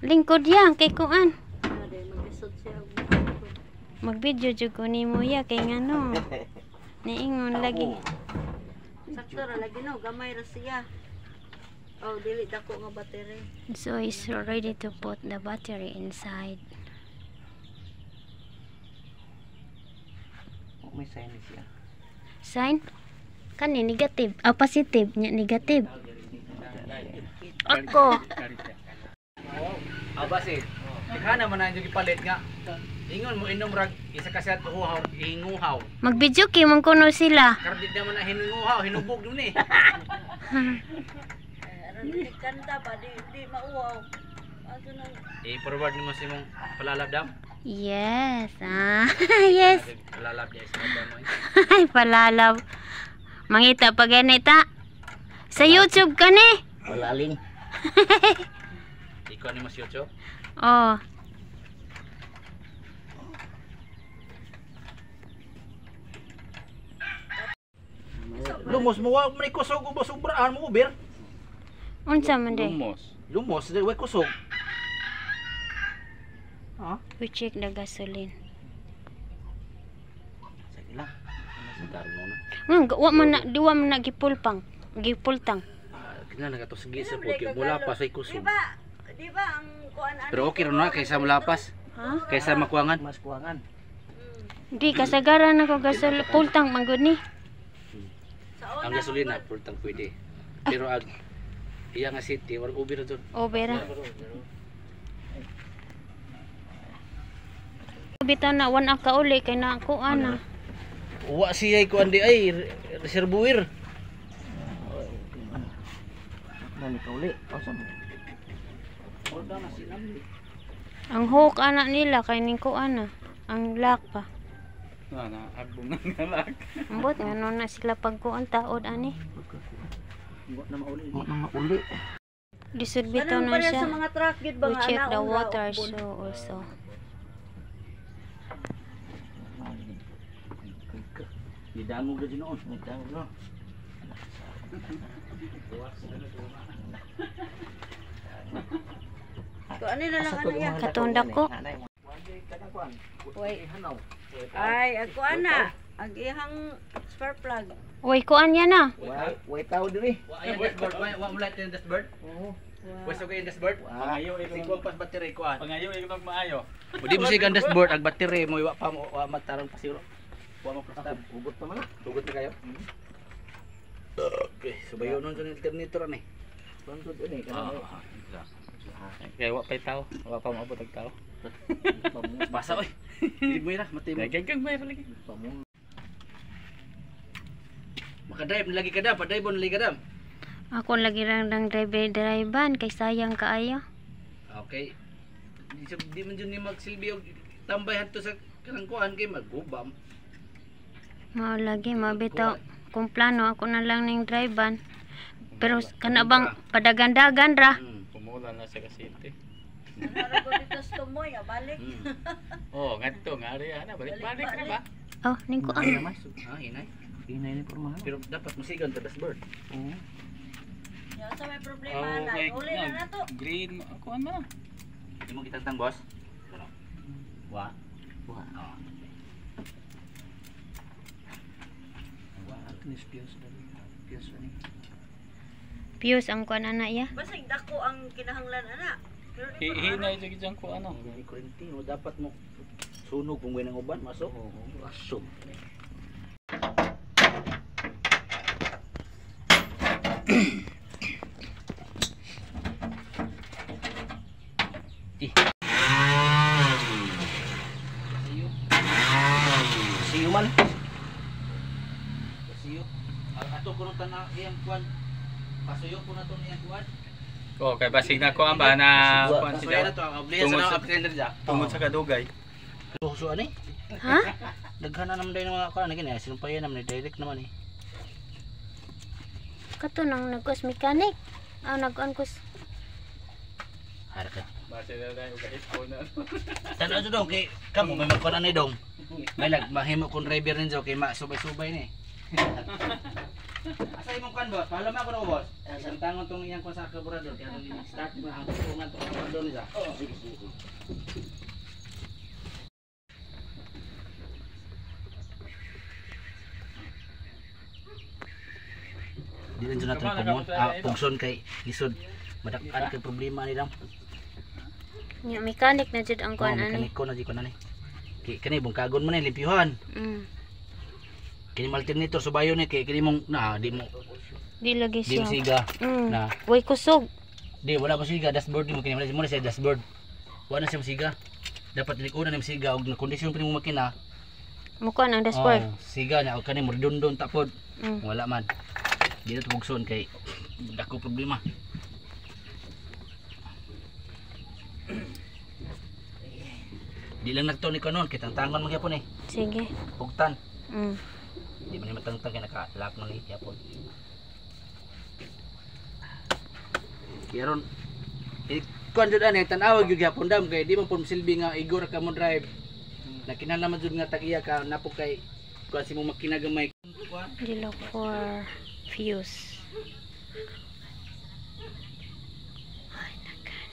Lingkod ya kay kuan. Ada mag-isod siya. Mag-video jud ko nimo ya kay ngano. Niingon lagi. Sakto ra lagi no, gamay ra siya. Oh, dili dako nga battery. So it's ready to put the battery inside. May sign siya. Sign? Kani negative. Ah, positive. Nya negative. Ako. Abas kana man ang gipalit nga. Ingon mo inom rag isa kasi at uhaw, hinguhaw. Mag-video kay man kuno sila. Kardit naman na hinguhaw, hinubog dun eh. Di kanta ba di mauwaw. Ato nang I-forward mo si mong palalab dam. Yes. Ah, yes. Palalab niya sa dam mo. Ay, palalaw. Mangita pa ganita. Sa YouTube ka ni. Palaling. Ikaw ni mas YouTube? Oh. Lumos mo wa man kusog mo sobraan mo ber. Unsa man day? Lumos di wa kusog. Ha? We check the gasoline. Sige lang. Ano sa darno na? Wa man na diwa man na gipulpang. Gipultang. Kinala ka to sige sa puti mula pa sa kusog. di ba ang kuan ano? Pero okay ron na kaysa mulapas. Ha? Kaysa makuangan. Mas kuangan. Di kasagaran ako gasol pultang manggod ni. Ang gasolina pultang pwede. Pero ang iya nga city war ubi ra to. Obera. Bitaw na wan ka uli kay na ko ana. Wa siya ko andi ay reservoir. Nani ka uli? Awesome. Orda na sila. Ang hook ana nila kay ning ko ana. Ang lock pa. Na agbong nga lag. Ambot ngano na sila pagkuan taod ani. Wa na mauli. Wa na mauli. Lisod bitaw Anong na pareha siya. sa mga truck gid ba We nga check ana, the ura, water ubon? show also. Didango ka dinoon. Didango no. Ko ani na lang ano ya. Katunda ko. Wait. Ay, ako ana. Ang ihang spark plug. Uy, kuan yan na. Wait tao diri. Wa dashboard, wa mo light yung dashboard. Wes okay yung dashboard? Pangayo Singko pas battery ko an. Pangayo ikog maayo. Pwede mo siya dashboard ag battery mo wa pa mo wa magtarong pasiro. Wa mo plastar. Hugot pa man. Hugot na kayo. Okay, subayo nun sa alternator ani. Bangkod ani kana. Kaya wa pay tao, wa pa maabot ang tao. Basa oy. Dili mo ira matay mo. Gagang may lagi. Makadrive lagi kada, padrive lagi kada. Ako lagi lang ng drive-drivean kay sayang kaayo. Okay. Di man jud ni magsilbi og tambay hadto sa kanang kuan kay maggubam. Mao lagi mabitaw kung plano ako na lang ning drivean. Pero kana bang padagandagan ra. Pumula na sa Cavite. Ara ko dito sa tumoy, balik. Oh, ngadto ngari ana balik-balik na ba? Oh, ning kuan. Ah, hinay. Hinay ni pormahan. Pero dapat musigan ta dashboard. Oo. Ya sa may problema na. Uli na nato. Green ako ano? Di mo kitang boss. Wa. Wa. Wa atnis pios dali. Pios ani. Pius ang kuan ana ya. Basig dako ang kinahanglan ana. Pero di pa Hinay jud jang ko ano. Ni kurinti mo dapat mo sunog kung may nang uban masok. Asum. Siyo man. Siyo. Ato ko nang tanang iyang kuan. Pasuyo ko na to niyang kuan. Oh, kay basig na ko ang ba na kuan Pasuyo na sila. to ang obliya sa nang upgrade dya. Tungod sa kadugay. So ani? Ha? Daghan na naman day ng mga kuan gani, sinumpayan naman ni direct naman eh. Kato nang nagkos mechanic. Ah, nagkuan kos. Harka. Base na dai og headphone na. Tanaw jud dong kay kamo may magkuan ni dong. May lag mahimo kon driver ninyo kay ma subay-subay ni. Asa imong kan boss? Follow mo ako no boss. Ang tangon tong iyang ko sa carburetor kaya nung start mo ang tungan tong carburetor nila. Oh, sige sige. Di lang natin pumon. Pugson kay lisod. Madakan kay problema ni dam. Nya mechanic na jud ang kuan ani. Mekaniko na di ko na ni. Kani bungkagon mo ni limpyuhan. Kini alternator subayo ni kay kini mong na di mo Di lagi di siya. mo siga na. Way kusog. Di wala pa siga dashboard mo kini mo na siya dashboard. Wala na siya siga. Dapat likod na ni siga og na kondisyon pa ni mo makina. Mukuha ang dashboard. Siga na og kani mo redundant tapod. Mm. Wala man. Di na tugson kay dako problema. Di lang nagto ni kanon kay tantangon man gyapon eh. Sige. Pugtan. Di man ni matangtang kay naka-lock man ni gyapon. Kaya ron kuan jud ani tan-aw gyud gyapon dam kay di man pud silbi nga igor ka mo drive. Nakinahanglan man jud nga tag-iya ka napo kay kuan si mo makina gamay. Dilo for fuse. Ay, nakan.